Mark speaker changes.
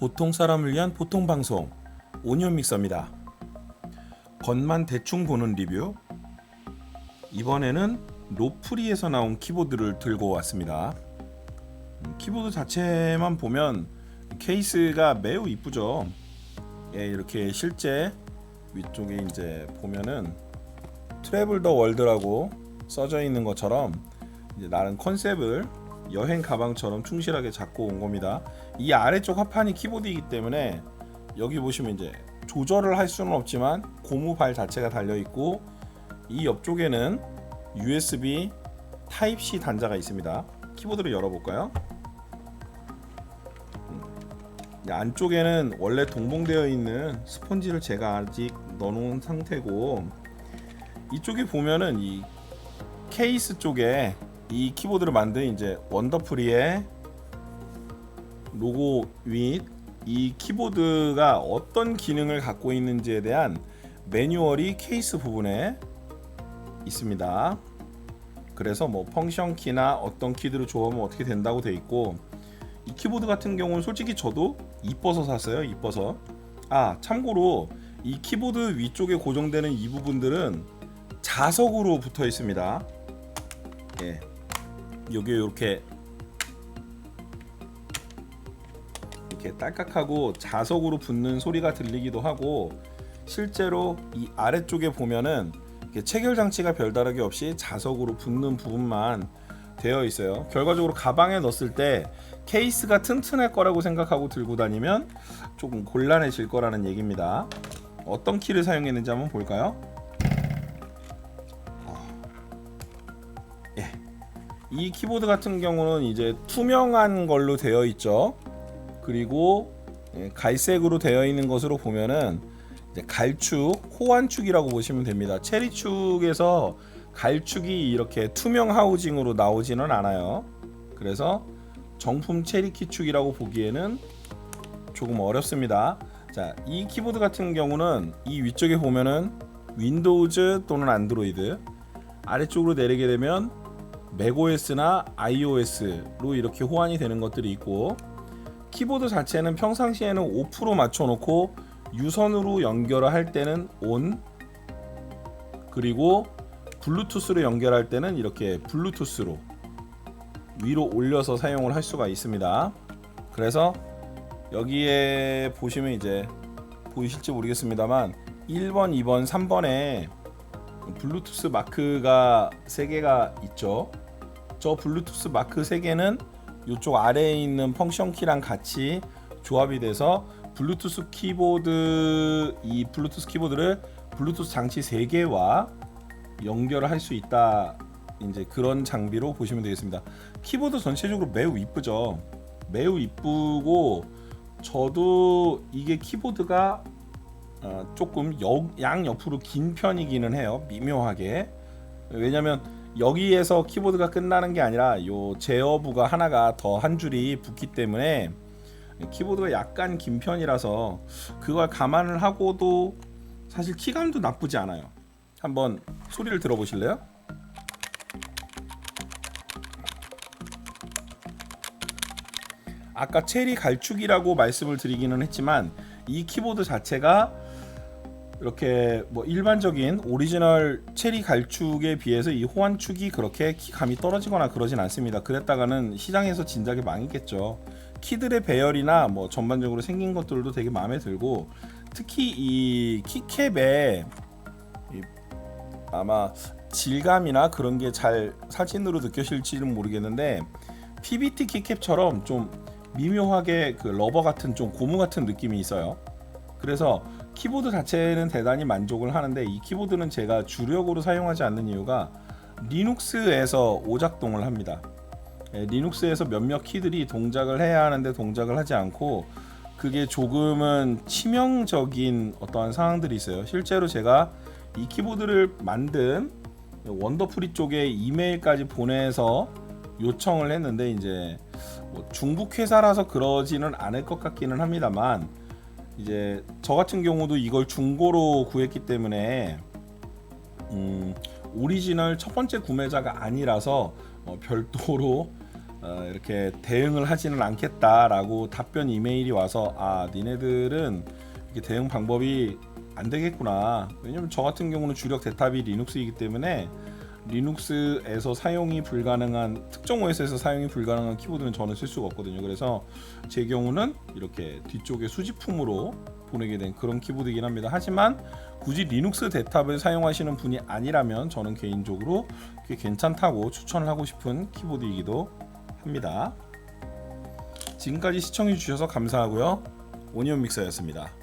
Speaker 1: 보통 사람을 위한 보통 방송 오니온 믹서입니다. 겉만 대충 보는 리뷰. 이번에는 로프리에서 나온 키보드를 들고 왔습니다. 키보드 자체만 보면 케이스가 매우 이쁘죠. 예, 이렇게 실제 위쪽에 이제 보면은 트래블 더 월드라고 써져 있는 것처럼 이제 나름 컨셉을 여행 가방처럼 충실하게 잡고 온 겁니다. 이 아래쪽 합판이 키보드이기 때문에 여기 보시면 이제 조절을 할 수는 없지만 고무 발 자체가 달려 있고, 이 옆쪽에는 USB 타입C 단자가 있습니다. 키보드를 열어볼까요? 안쪽에는 원래 동봉되어 있는 스펀지를 제가 아직 넣어놓은 상태고, 이쪽에 보면은 이 케이스 쪽에 이 키보드를 만든 이제 원더프리의 로고 윗 이 키보드가 어떤 기능을 갖고 있는지에 대한 매뉴얼이 케이스 부분에 있습니다. 그래서 뭐 펑션 키나 어떤 키들을 조합하면 어떻게 된다고 돼 있고, 이 키보드 같은 경우는 솔직히 저도 이뻐서 샀어요. 이뻐서. 참고로 이 키보드 위쪽에 고정되는 이 부분들은 자석으로 붙어 있습니다. 예. 여기 이렇게 딸깍하고 자석으로 붙는 소리가 들리기도 하고, 실제로 이 아래쪽에 보면은 체결 장치가 별다르게 없이 자석으로 붙는 부분만 되어 있어요. 결과적으로 가방에 넣었을 때 케이스가 튼튼할 거라고 생각하고 들고 다니면 조금 곤란해질 거라는 얘기입니다. 어떤 키를 사용했는지 한번 볼까요? 이 키보드 같은 경우는 이제 투명한 걸로 되어 있죠. 그리고 갈색으로 되어 있는 것으로 보면은 이제 갈축, 호환축이라고 보시면 됩니다. 체리축에서 갈축이 이렇게 투명 하우징으로 나오지는 않아요. 그래서 정품 체리키축이라고 보기에는 조금 어렵습니다. 자, 이 키보드 같은 경우는 이 위쪽에 보면은 윈도우즈 또는 안드로이드, 아래쪽으로 내리게 되면 맥OS나 iOS로 이렇게 호환이 되는 것들이 있고, 키보드 자체는 평상시에는 오프로 맞춰놓고 유선으로 연결을 할 때는 ON, 그리고 블루투스로 연결할 때는 이렇게 블루투스로 위로 올려서 사용을 할 수가 있습니다. 그래서 여기에 보시면 이제 보이실지 모르겠습니다만 1번, 2번, 3번에 블루투스 마크가 3개가 있죠. 저 블루투스 마크 3개는 이쪽 아래에 있는 펑션 키랑 같이 조합이 돼서 블루투스 키보드, 이 블루투스 키보드를 블루투스 장치 3개와 연결을 할 수 있다, 이제 그런 장비로 보시면 되겠습니다. 키보드 전체적으로 매우 이쁘죠. 매우 이쁘고, 저도 이게 키보드가 조금 양옆으로 긴 편이기는 해요. 미묘하게. 왜냐면 여기에서 키보드가 끝나는 게 아니라 요 제어부가 하나가 더 한 줄이 붙기 때문에 키보드가 약간 긴 편이라서 그걸 감안을 하고도 사실 키감도 나쁘지 않아요. 한번 소리를 들어보실래요? 아까 체리 갈축이라고 말씀을 드리기는 했지만 이 키보드 자체가 이렇게 뭐 일반적인 오리지널 체리 갈축에 비해서 이 호환축이 그렇게 키감이 떨어지거나 그러진 않습니다. 그랬다가는 시장에서 진작에 망했겠죠. 키들의 배열이나 뭐 전반적으로 생긴 것들도 되게 마음에 들고, 특히 이 키캡에 아마 질감이나 그런 게 잘 사진으로 느껴질지는 모르겠는데, PBT 키캡처럼 좀 미묘하게 그 러버 같은, 좀 고무 같은 느낌이 있어요. 그래서 키보드 자체는 대단히 만족을 하는데, 이 키보드는 제가 주력으로 사용하지 않는 이유가 리눅스에서 오작동을 합니다. 리눅스에서 몇몇 키들이 동작을 해야 하는데 동작을 하지 않고, 그게 조금은 치명적인 어떠한 상황들이 있어요. 실제로 제가 이 키보드를 만든 원더프리 쪽에 이메일까지 보내서 요청을 했는데, 이제 뭐 중국 회사라서 그러지는 않을 것 같기는 합니다만, 이제 저 같은 경우도 이걸 중고로 구했기 때문에 오리지널 첫 번째 구매자가 아니라서 별도로 이렇게 대응을 하지는 않겠다라고 답변 이메일이 와서 니네들은 이렇게 대응 방법이 안 되겠구나. 왜냐면 저 같은 경우는 주력 대탑이 리눅스이기 때문에 리눅스에서 사용이 불가능한 특정 OS에서 사용이 불가능한 키보드는 저는 쓸 수가 없거든요. 그래서 제 경우는 이렇게 뒤쪽에 수집품으로 보내게 된 그런 키보드이긴 합니다. 하지만 굳이 리눅스 대탑을 사용하시는 분이 아니라면 저는 개인적으로 꽤 괜찮다고 추천을 하고 싶은 키보드이기도 합니다. 지금까지 시청해 주셔서 감사하고요. 오니온 믹서였습니다.